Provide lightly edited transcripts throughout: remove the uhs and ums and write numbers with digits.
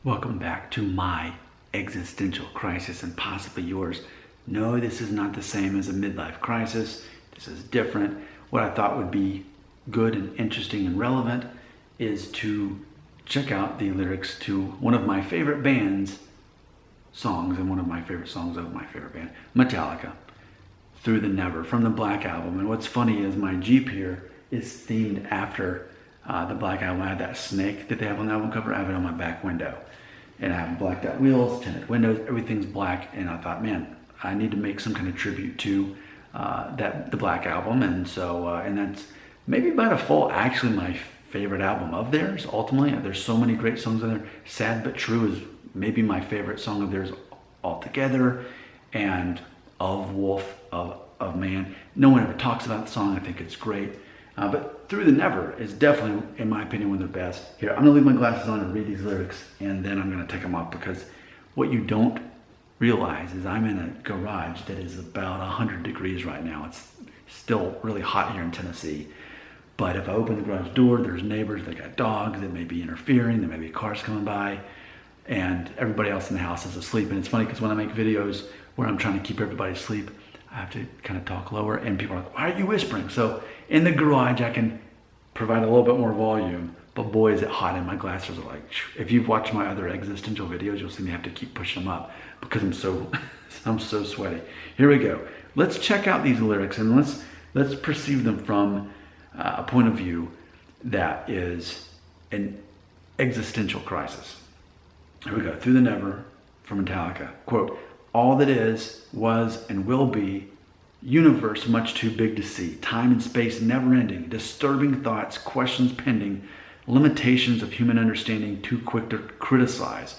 Welcome back to my existential crisis and possibly yours. No, this is not the same as a midlife crisis. This is different. What I thought would be good and interesting and relevant is to check out the lyrics to one of my favorite band's songs and one of my favorite songs of my favorite band, Metallica, Through the Never, from the Black Album. And what's funny is my Jeep here is themed after the Black Album. I had that snake that they have on the album cover. I have it on my back window. And I have blacked out wheels, tinted windows, everything's black. And I thought, man, I need to make some kind of tribute to the Black Album. And so, and that's maybe by default actually my favorite album of theirs, ultimately. There's so many great songs on there. Sad But True is maybe my favorite song of theirs altogether. And Of Wolf, of Man. No one ever talks about the song. I think it's great. But Through the Never is definitely, in my opinion, one of their best. Here, I'm going to leave my glasses on and read these lyrics, and then I'm going to take them off, because what you don't realize is I'm in a garage that is about 100 degrees right now. It's still really hot here in Tennessee. But if I open the garage door, there's neighbors, they got dogs that may be interfering, there may be cars coming by, and everybody else in the house is asleep. And it's funny because when I make videos where I'm trying to keep everybody asleep, I have to kind of talk lower, and people are like, why are you whispering? So in the garage, I can provide a little bit more volume, but boy, is it hot, and my glasses are like, if you've watched my other existential videos, you'll see me have to keep pushing them up because I'm so sweaty. Here we go. Let's check out these lyrics, and let's perceive them from a point of view that is an existential crisis. Here we go. Through the Never, from Metallica. Quote, all that is, was, and will be, universe much too big to see, time and space never ending, disturbing thoughts, questions pending, limitations of human understanding too quick to criticize,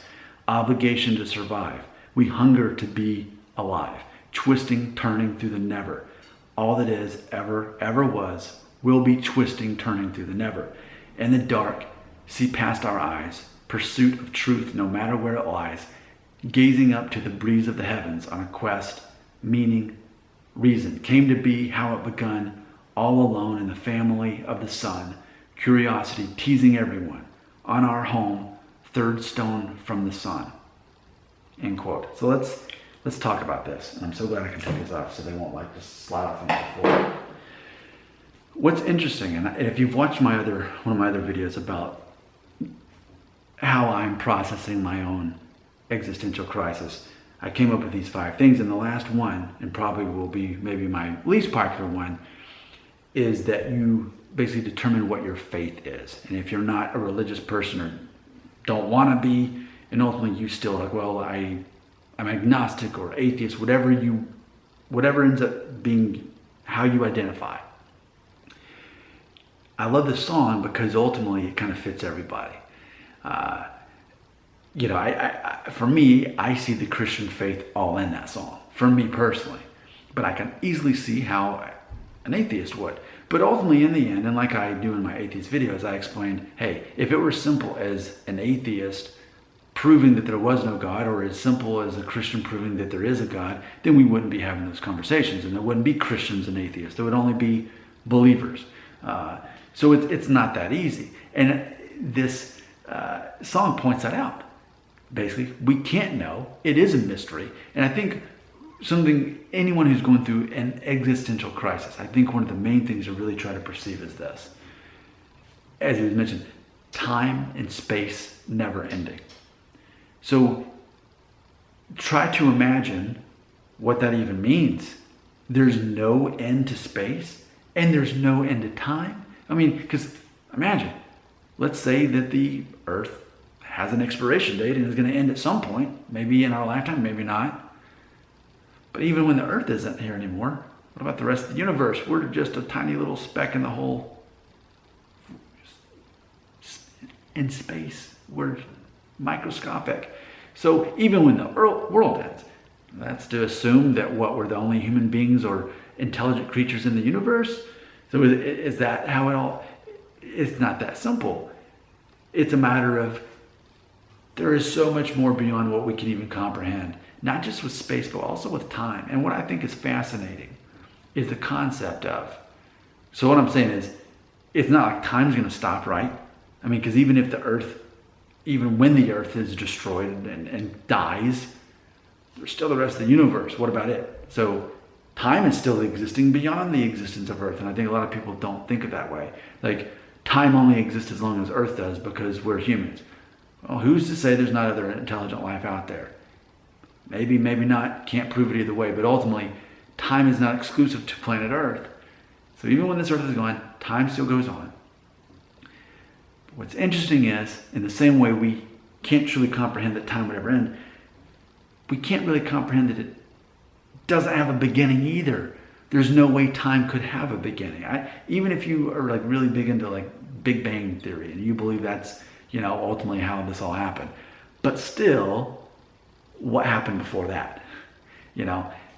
obligation to survive. We hunger to be alive, twisting, turning through the never. All that is, ever was, will be twisting, turning through the never. In the dark, see past our eyes, pursuit of truth no matter where it lies, gazing up to the breeze of the heavens on a quest, meaning, reason, came to be, how it begun, all alone in the family of the sun, curiosity teasing everyone, on our home, third stone from the sun. End quote. So let's talk about this. And I'm so glad I can take this off so they won't like just slide off on the floor. What's interesting, and if you've watched one of my other videos about how I'm processing my own existential crisis, I came up with these 5 things, and the last one, and probably will be maybe my least popular one, is that you basically determine what your faith is. And if you're not a religious person or don't want to be, and ultimately you still like, well, I'm agnostic or atheist, whatever ends up being how you identify. I love this song because ultimately it kind of fits everybody. For me, I see the Christian faith all in that song, for me personally. But I can easily see how an atheist would. But ultimately, in the end, and like I do in my atheist videos, I explained, hey, if it were simple as an atheist proving that there was no God, or as simple as a Christian proving that there is a God, then we wouldn't be having those conversations, and there wouldn't be Christians and atheists. There would only be believers. So it's not that easy. And this song points that out. Basically, we can't know. It is a mystery. And I think anyone who's going through an existential crisis, I think one of the main things to really try to perceive is this. As it was mentioned, time and space never ending. So try to imagine what that even means. There's no end to space and there's no end to time. I mean, because imagine, let's say that the Earth has an expiration date and is going to end at some point, maybe in our lifetime, maybe not. But even when the Earth isn't here anymore, what about the rest of the universe? We're just a tiny little speck in the whole, in space. We're microscopic. So even when the world ends, that's to assume that we're the only human beings or intelligent creatures in the universe. So is that how it all? It's not that simple. It's a matter of there is so much more beyond what we can even comprehend, not just with space, but also with time. And what I think is fascinating is the concept of, so what I'm saying is, it's not like time's going to stop, right? I mean, because even if the Earth even when the earth is destroyed and dies, there's still the rest of the universe. What about it? So time is still existing beyond the existence of earth. And I think a lot of people don't think of that way. Like, time only exists as long as earth does because we're humans. Well, who's to say there's not other intelligent life out there? Maybe, maybe not. Can't prove it either way. But ultimately, time is not exclusive to planet earth. So even when this earth is gone, time still goes on. What's interesting is, in the same way we can't truly comprehend that time would ever end, we can't really comprehend that it doesn't have a beginning either. There's no way time could have a beginning. Even if you are like really big into like Big Bang theory and you believe that's, ultimately how this all happened. But still, what happened before that?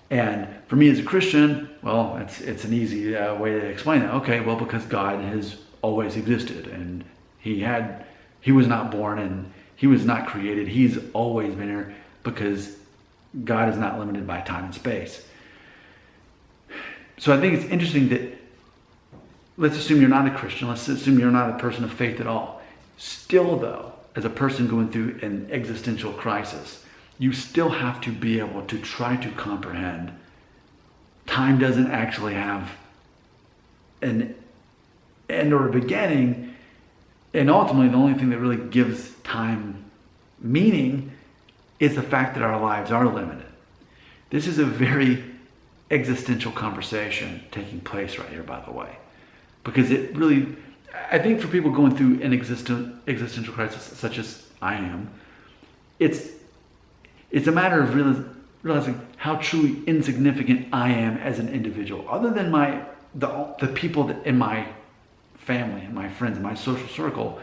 And for me as a Christian, well, it's an easy way to explain it. Okay, well, because God has always existed, and he was not born and he was not created. He's always been here because God is not limited by time and space. So I think it's interesting that, let's assume you're not a Christian. Let's assume you're not a person of faith at all. Still, though, as a person going through an existential crisis, you still have to be able to try to comprehend time doesn't actually have an end or a beginning. And ultimately, the only thing that really gives time meaning is the fact that our lives are limited. This is a very existential conversation taking place right here, by the way. Because it really, I think for people going through an existential crisis such as I am, it's a matter of realizing how truly insignificant I am as an individual. Other than the people that in my family and my friends and my social circle,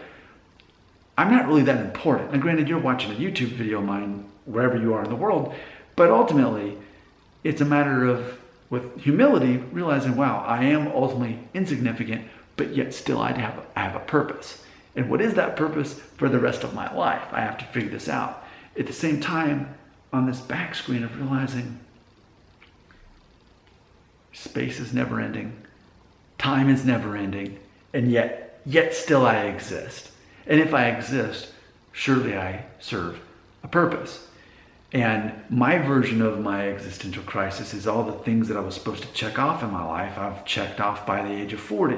I'm not really that important. And granted, you're watching a YouTube video of mine wherever you are in the world, but ultimately, it's a matter of, with humility, realizing, wow, I am ultimately insignificant, but yet still I have a purpose. And what is that purpose for the rest of my life? I have to figure this out. At the same time, on this back screen of realizing space is never ending, time is never ending, and yet still I exist. And if I exist, surely I serve a purpose. And my version of my existential crisis is all the things that I was supposed to check off in my life, I've checked off by the age of 40.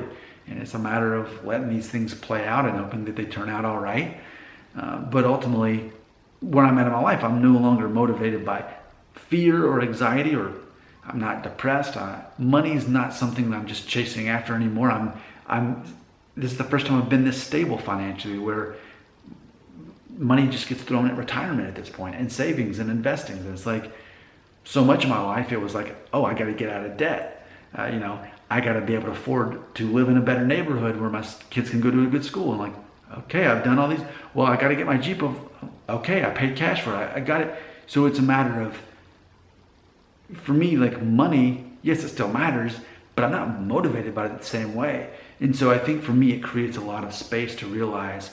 And it's a matter of letting these things play out and hoping that they turn out all right. But ultimately, where I'm at in my life, I'm no longer motivated by fear or anxiety, or I'm not depressed. Money's not something that I'm just chasing after anymore. This is the first time I've been this stable financially, where money just gets thrown at retirement at this point, and savings and investing. And it's like, so much of my life, it was like, oh, I got to get out of debt. I got to be able to afford to live in a better neighborhood where my kids can go to a good school. And like, okay, I've done all these. Well, I got to get my Jeep. Okay, I paid cash for it. I got it. So it's a matter of, for me, like money, yes, it still matters, but I'm not motivated by it the same way. And so I think for me, it creates a lot of space to realize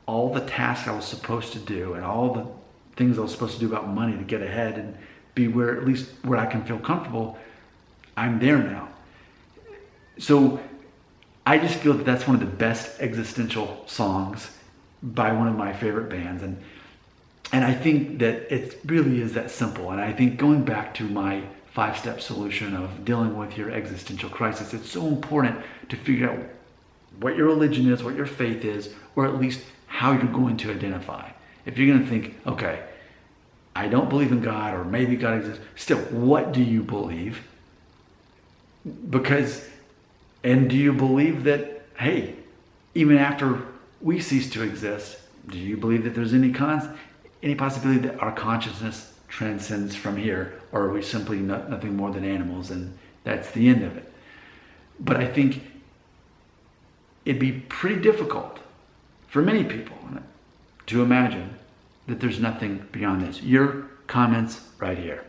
all the tasks I was supposed to do and all the things I was supposed to do about money to get ahead and be where, at least where I can feel comfortable, I'm there now. So I just feel that that's one of the best existential songs by one of my favorite bands. And I think that it really is that simple. And I think going back to my 5-step solution of dealing with your existential crisis, it's so important to figure out what your religion is, what your faith is, or at least how you're going to identify. If you're going to think, okay, I don't believe in God, or maybe God exists, still, what do you believe? And do you believe that, hey, even after we cease to exist, do you believe that there's any possibility that our consciousness transcends from here, or are we simply nothing more than animals and that's the end of it? But I think it'd be pretty difficult for many people to imagine that there's nothing beyond this. Your comments right here.